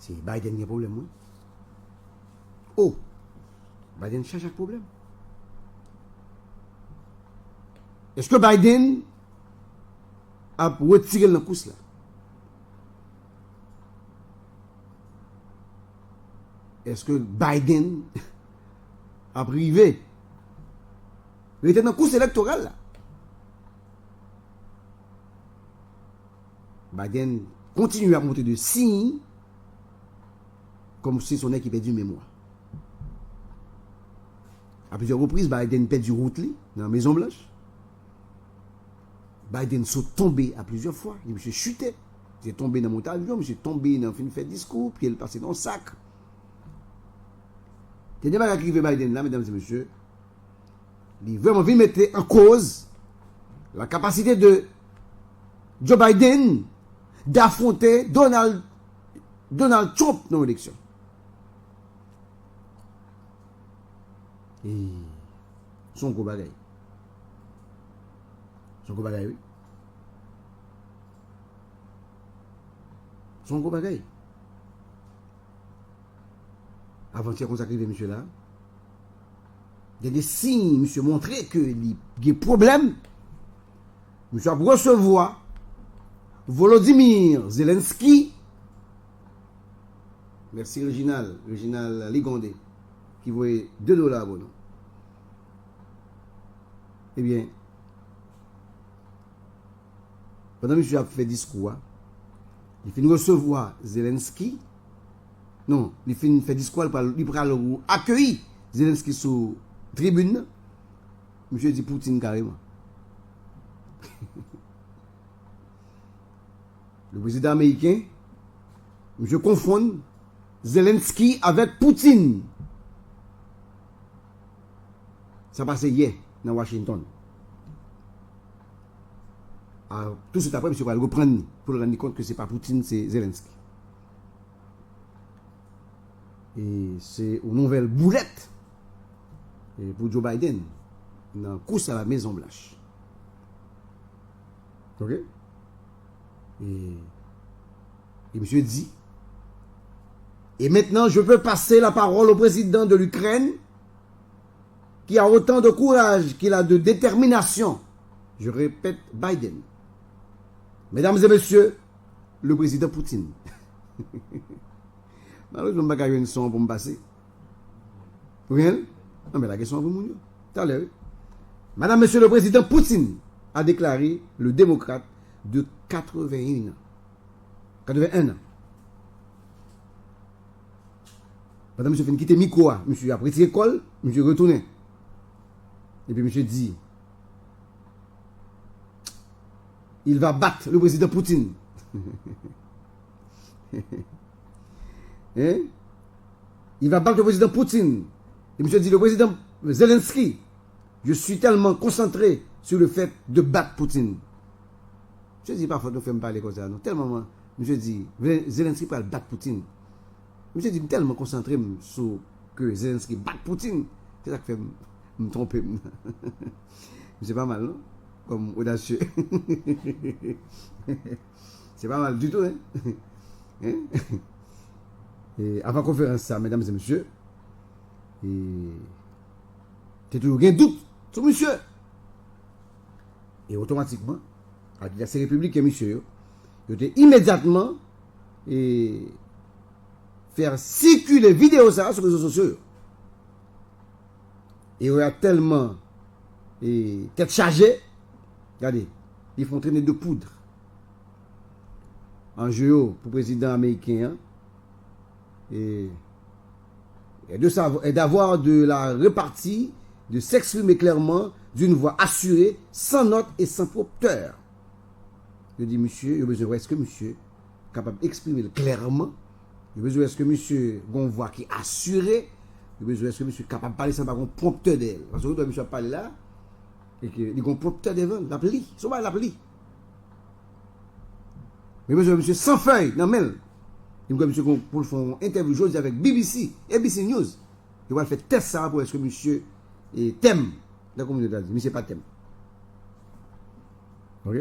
C'est Biden qui a un problème. Oui. Oh, Biden cherche un problème. Est-ce que Biden a retiré le course là? Est-ce que Biden a privé? Il était dans la course électorale là. Biden continue à monter de signes comme si son équipe perdue mémoire. À plusieurs reprises, Biden perd du route dans la Maison Blanche. Biden s'est tombé à plusieurs fois. Il s'est chuté. Il est tombé dans mon avion, il est tombé dans une fait discours, puis il est passé dans le sac. Il y a des choses qui arrivent Biden là, mesdames et messieurs. Il vraiment veut mettre en cause la capacité de Joe Biden d'affronter Donald Trump dans l'élection. Et son gros bagaille. Son gros bagaille, oui. Son gros bagaille. Avant-hier, qu'on s'arrive, monsieur là, il y a des signes, monsieur, montrer que il y a des problèmes. Monsieur a recevoir Volodymyr Zelensky. Merci, Réginal Ligondé, qui voyait $2 bon. Eh bien, pendant que monsieur a fait discours, il finit recevoir Zelensky. Non, il finit fait discours, il prend accueillir Zelensky sur tribune. Monsieur dit Poutine carrément. Le président américain, monsieur confond Zelensky avec Poutine. Ça passait hier dans Washington. Alors, tout de suite après, monsieur va le reprendre pour le rendre compte que ce n'est pas Poutine, c'est Zelensky. Et c'est une nouvelle boulette pour Joe Biden dans la course à la Maison Blanche. Ok? Et monsieur dit, et maintenant je peux passer la parole au président de l'Ukraine qui a autant de courage qu'il a de détermination. Je répète, Biden. Mesdames et messieurs, le président Poutine. Malheureusement, je ne vais pas une son pour me passer. Vous voyez? Non, mais la question pour vous. Tout à l'heure. Madame, monsieur le président Poutine a déclaré le démocrate de 81 ans. 81 ans. Madame, monsieur fait quitter micro, monsieur a pris l'école, monsieur retourné. Et puis monsieur dit, il va battre le président Poutine. Hein? Il va battre le président Poutine. Et monsieur dit, le président Zelensky, je suis tellement concentré sur le fait de battre Poutine. Je dis parfois, nous faisons parler comme ça. Non? Tellement, monsieur dit, Zelensky va battre Poutine. Monsieur dit, tellement concentré sur que Zelensky batte Poutine. C'est ça qui fait me tromper. C'est pas mal, non? Comme audacieux. C'est pas mal du tout, hein? Hein? Et avant conférence, ça, mesdames et messieurs, tu as toujours un doute sur monsieur. Et automatiquement, avec ces républicains, monsieur, il était immédiatement faire circuler vidéo ça sur les réseaux sociaux. Et il y a tellement tête chargée, regardez, ils font traîner de poudre en jeu pour le président américain. Et d'avoir de la répartie, de s'exprimer clairement d'une voix assurée, sans note et sans prompteur. Je dis, monsieur, est-ce que monsieur est capable d'exprimer clairement? Est-ce que monsieur a une voix qui est assurée? Est-ce que monsieur est capable de parler sans avoir un prompteur d'elle? Parce que monsieur parle là, et qu'il y a un prompteur devant, l'appli, il va l'appli. Mais monsieur, sans feuille, non, mais. Il me dit, monsieur, pour faire une interview aujourd'hui avec ABC News, il va faire test ça pour est-ce que monsieur thème la communauté d'Asie. Monsieur pas thème. Ok?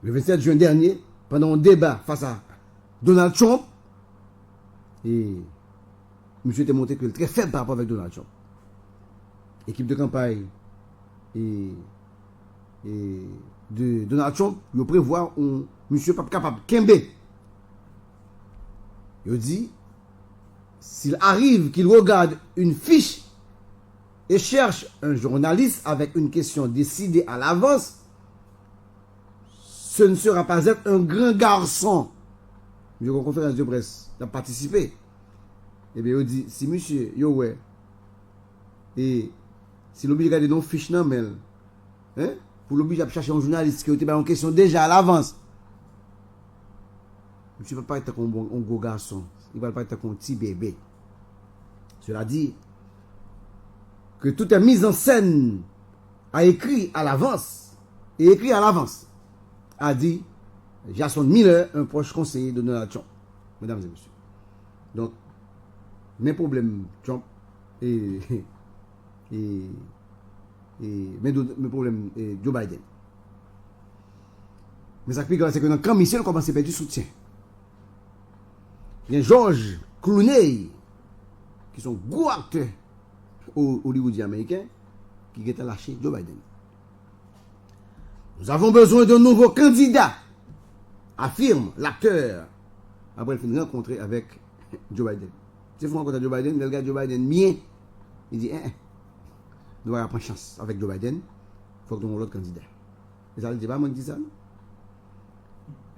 Le 27 juin dernier, pendant un débat face à Donald Trump. Et monsieur était montré que très faible par rapport avec Donald Trump. Équipe de campagne et de Donald Trump, il prévoit un monsieur pas capable Kembe. Il dit s'il arrive qu'il regarde une fiche et cherche un journaliste avec une question décidée à l'avance, ce ne sera pas être un grand garçon. J'ai une conférence de presse, il a participé. Et bien, il dit, si monsieur, yo ouais, et si l'oblige à regarder nos fiches, non, mais, hein, pour l'oblige à chercher un journaliste qui a été en question déjà à l'avance, monsieur ne va pas être comme un gros garçon, il ne va pas être comme un petit bébé. Cela dit que tout est mis en scène, a écrit à l'avance, et écrit à l'avance, a dit Jason Miller, un proche conseiller de Donald Trump, mesdames et messieurs. Donc, mes problèmes Trump et mes problèmes Joe Biden. Mais ça c'est que dans le camp Michel, on commence à perdre du soutien. Il y a George Clooney, qui sont gros acteurs hollywoodiens américains, qui ont lâché Joe Biden. Nous avons besoin d'un nouveau candidat, affirme l'acteur après une rencontre avec Joe Biden. Si vous rencontrez Joe Biden, le gars Joe Biden bien, il dit nous allons prendre chance avec Joe Biden, il faut que nous ayons l'autre candidat. Et ça ne dit pas, moi, je dis ça. Non?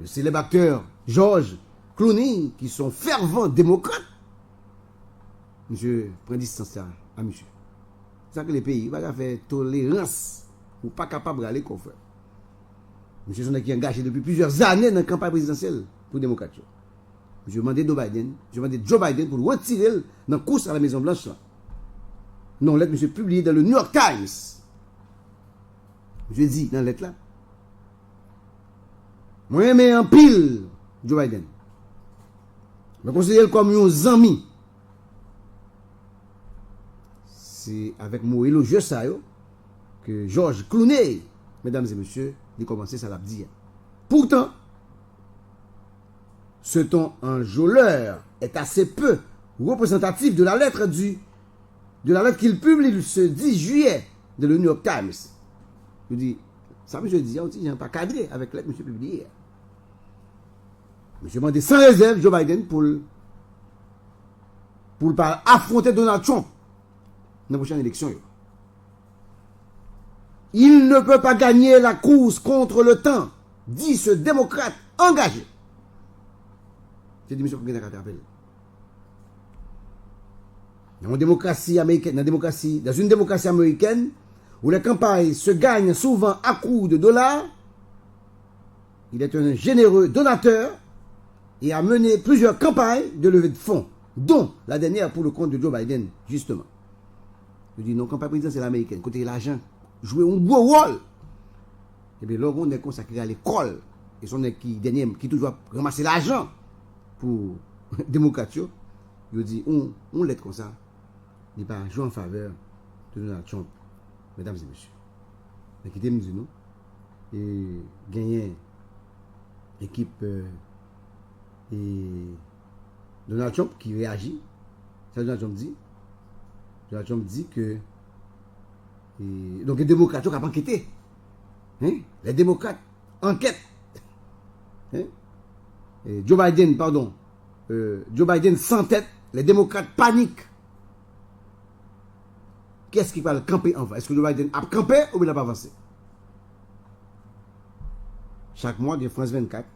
Le célèbre acteur George Clooney, qui sont fervents démocrates, monsieur, prend distance à monsieur. C'est ça que les pays, ils vont faire tolérance ou pas capable d'aller qu'on fait. Monsieur Sonnet qui est engagé depuis plusieurs années dans la campagne présidentielle pour les démocrates. Je demandais Joe Biden pour le retirer dans la course à la Maison Blanche. Non, lettre, monsieur, publié dans le New York Times. Je dis dans la lettre là. Moi, j'aime en pile Joe Biden. Je me considère comme un ami. C'est avec mon élogieux ça que George Clooney, mesdames et messieurs, il a commencé ça l'a dire. Pourtant, ce ton enjôleur est assez peu représentatif de la lettre qu'il publie ce 10 juillet de le New York Times. Je dis, ça je dis, je n'ai pas cadré avec la lettre monsieur publié. Monsieur demandé sans réserve Joe Biden pour affronter Donald Trump dans la prochaine élection. Il ne peut pas gagner la course contre le temps, dit ce démocrate engagé. J'ai dit, monsieur, dans une démocratie américaine, dans une démocratie américaine, où les campagnes se gagnent souvent à coups de dollars, il est un généreux donateur et a mené plusieurs campagnes de levée de fonds, dont la dernière pour le compte de Joe Biden, justement. Je dis, non, campagne présidentielle américaine, côté l'argent, jouer un gros rôle. Et bien, là, on est consacré à l'école. Et son qui toujours ramasser l'argent pour démocratie. Il dit, on l'aide comme ça. Il va jouer en faveur de Donald Trump, mesdames et messieurs. Mais qui me dit non. Et gagner équipe et Donald Trump qui réagit. Ça, Donald Trump dit. Donald Trump dit que donc les démocrates ont enquêté. Hein? Les démocrates enquêtent. Hein? Joe Biden sans tête, les démocrates paniquent. Qu'est-ce qui va le camper en face? Est-ce que Joe Biden a campé ou il n'a pas avancé? Chaque mois, il y a France 24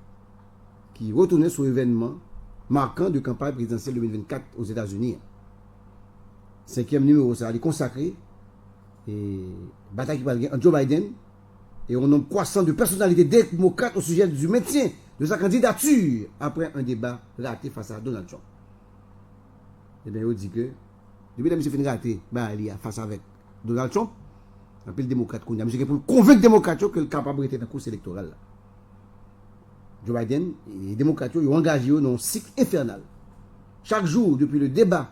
qui retournait sur l'événement marquant de campagne présidentielle 2024 aux États-Unis. 5e numéro, ça a été consacré et bataille qui parle entre Joe Biden et un nombre croissant de personnalités démocrates au sujet du maintien de sa candidature après un débat raté face à Donald Trump. Eh bien, on dit que depuis que M. Fin raté, il y a face avec Donald Trump, un peu le démocrate qu'on a, M. pour convaincre les démocrates que le capable était dans la course électorale. Joe Biden et les démocrates ont engagé dans un cycle infernal. Chaque jour, depuis le débat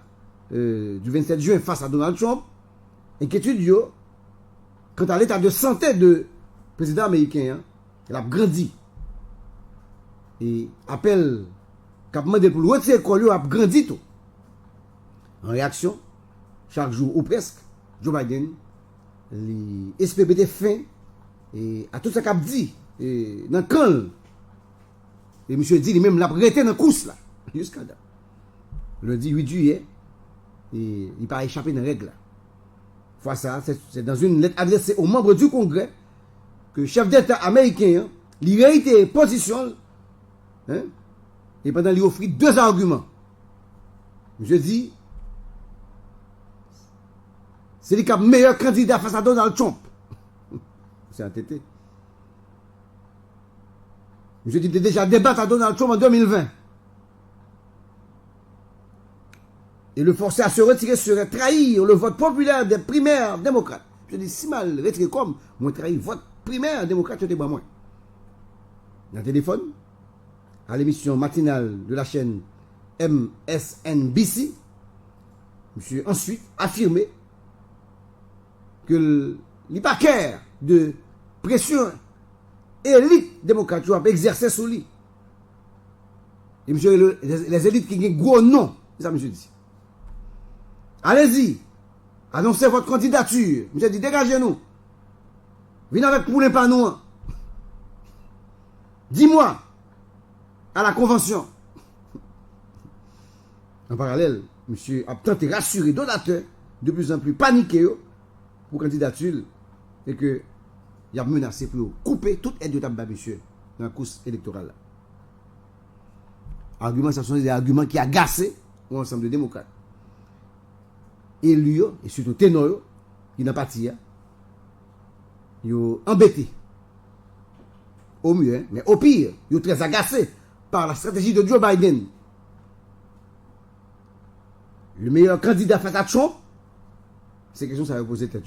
du 27 juin face à Donald Trump, inquiétude quant à l'état de santé de président américain, elle a grandi et appelle qui a demandé pour le retirer l'école, a grandi tout. En réaction, chaque jour ou presque, Joe Biden, les SPBT fin et à tout ce qu'il a dit dans le camp. Et monsieur dit, lui-même, l'a arrêté dans la course là. Jusqu'à là. Le 18 juillet, et il n'a échappé dans la règle. Fois ça, c'est dans une lettre adressée aux membres du Congrès que le chef d'État américain, il réitère position, hein, et pendant il offrit deux arguments. Je dis, c'est le meilleur candidat face à Donald Trump. C'est entêté. Je dis déjà débattre à Donald Trump en 2020. Et le forcer à se retirer serait trahir le vote populaire des primaires démocrates. Je dis, si mal retiré comme, moi trahir le vote primaire démocrate, je dis, moi. Dans le téléphone, à l'émission matinale de la chaîne MSNBC, monsieur ensuite affirmé que les paquets de pression élite démocrate ont exercé sur lui. Et monsieur, les élites qui ont gros nom, c'est ça, monsieur dit. Allez-y, annoncez votre candidature. Monsieur dit, dégagez-nous. Venez avec poulet panou. Dis-moi, à la convention. En parallèle, monsieur a tenté de rassurer donateurs de plus en plus paniqués pour candidature et que il a menacé pour couper toute aide de tabac, monsieur, dans la course électorale. Arguments, ce sont des arguments qui agacent l'ensemble des démocrates. Élus, et surtout ténors, qui n'ont pas tiré, ils sont embêtés. Au mieux, hein, mais au pire, ils sont très agacés par la stratégie de Joe Biden. Le meilleur candidat face à Trump, ces questions, ça va poser tête.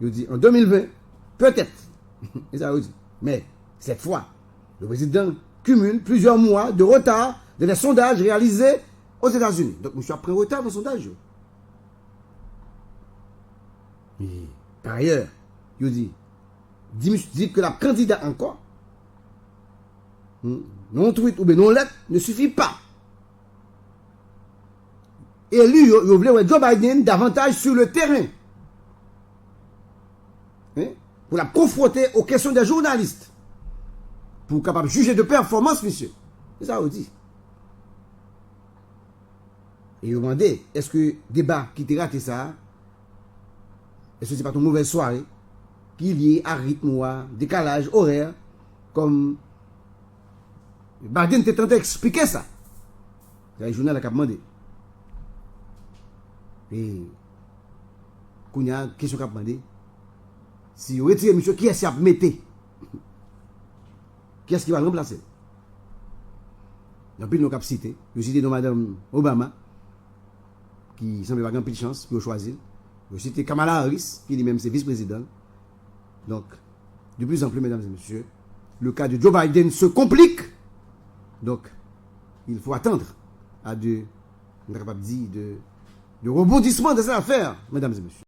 Il dit en 2020, peut-être. Et ça veut dire. Mais cette fois, le président cumule plusieurs mois de retard dans les sondages réalisés aux États-Unis. Donc, monsieur a pris retard dans le sondage. Et, par ailleurs, il dit, dit que la candidat encore, non tweet ou bien non lettre, ne suffit pas. Et lui, il voulait Joe Biden davantage sur le terrain. Hein? Pour la confronter aux questions des journalistes. Pour capable de juger de performance, monsieur. C'est ça, on dit. Et il demandait, est-ce que débat qui t'a raté ça, est-ce que c'est pas ton mauvaise soirée, qui est lié à rythme ou à décalage horaire, comme Biden t'a tenté d'expliquer ça. C'est le journal qui a demandé. Et quand il y a une question qui a demandé, si vous retirez monsieur, qui est-ce qui a metté? Qui est-ce qui va le remplacer? Il y a plus de nos cité. Je cite Madame Obama, qui semble avoir une petite chance pour choisir. Je cite Kamala Harris, qui lui-même c'est vice-président. Donc, de plus en plus, mesdames et messieurs, le cas de Joe Biden se complique. Donc, il faut attendre à de rebondissements de cette affaire, mesdames et messieurs.